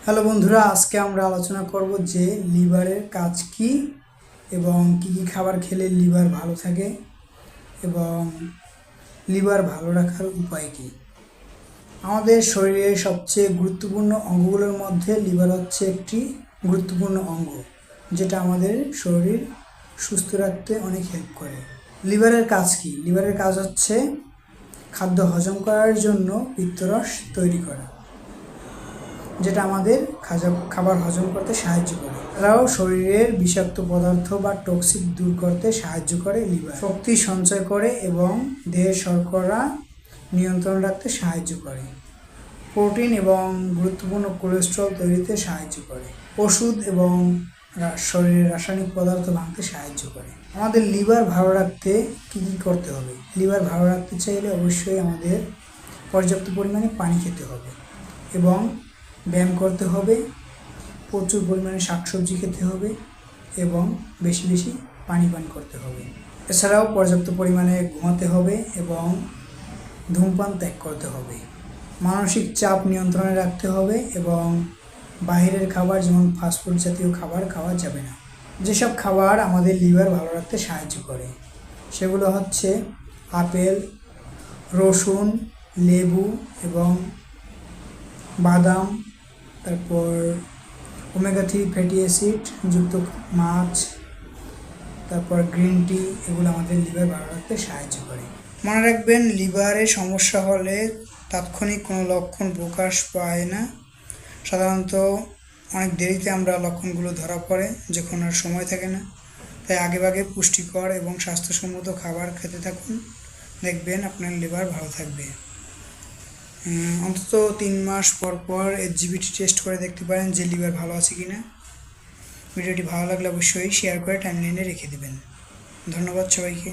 Hello বন্ধুরা, আজকে আমরা আলোচনা করব যে লিভারের কাজ কি এবং কি কি খাবার খেলে লিভার ভালো থাকে এবং লিভার ভালো রাখার উপায় কি। আমাদের শরীরের সবচেয়ে গুরুত্বপূর্ণ অঙ্গগুলোর মধ্যে লিভার হচ্ছে একটি গুরুত্বপূর্ণ অঙ্গ, যেটা আমাদের শরীর সুস্থ রাখতে অনেক হেল্প করে। লিভারের কাজ কি? লিভারের কাজ হচ্ছে খাদ্য হজম করার জন্য পিত্তরস তৈরি করা, যেটা আমাদের খাবার হজম করতে সাহায্য করে। এছাড়াও শরীরের বিষাক্ত পদার্থ বা টক্সিক দূর করতে সাহায্য করে লিভার। শক্তি সঞ্চয় করে এবং দেহের শর্করা নিয়ন্ত্রণ রাখতে সাহায্য করে। প্রোটিন এবং গুরুত্বপূর্ণ কোলেস্ট্রল তৈরিতে সাহায্য করে। ওষুধ এবং শরীরের রাসায়নিক পদার্থ ভাঙতে সাহায্য করে। আমাদের লিভার ভালো রাখতে কী কী করতে হবে? লিভার ভালো রাখতে চাইলে অবশ্যই আমাদের পর্যাপ্ত পরিমাণে পানি খেতে হবে এবং ব্যায়াম করতে হবে, প্রচুর পরিমাণে শাকসবজি খেতে হবে এবং বেশি বেশি পানি পান করতে হবে। এছাড়াও পর্যাপ্ত পরিমাণে ঘুমাতে হবে এবং ধূমপান ত্যাগ করতে হবে। মানসিক চাপ নিয়ন্ত্রণে রাখতে হবে এবং বাইরের খাবার যেমন ফাস্টফুড জাতীয় খাবার খাওয়া যাবে না। যেসব খাবার আমাদের লিভার ভালো রাখতে সাহায্য করে সেগুলো হচ্ছে আপেল, রসুন, লেবু এবং বাদাম, তারপর ওমেগা 3 ফ্যাটি অ্যাসিড যুক্ত মাছ, তারপর গ্রিন টি, এগুলো আমাদের লিভার ভালো রাখতে সাহায্য করে। মনে রাখবেন, লিভারের সমস্যা হলে তাৎক্ষণিক কোনো লক্ষণ প্রকাশ পায় না। সাধারণত অনেক দেরিতে আমরা লক্ষণগুলো ধরা পড়ে, যখন আর সময় থাকে না। তাই আগেভাগে পুষ্টিকর এবং স্বাস্থ্যসম্মত খাবার খেতে থাকুন, দেখবেন আপনার লিভার ভালো থাকবে। অন্তত 3 মাস পর পর HGBT টেস্ট করে দেখতে পারেন যে লিভার ভালো আছে কি না। ভিডিওটি ভালো লাগলে অবশ্যই শেয়ার করে টাইমলাইনে রেখে দেবেন। ধন্যবাদ সবাইকে।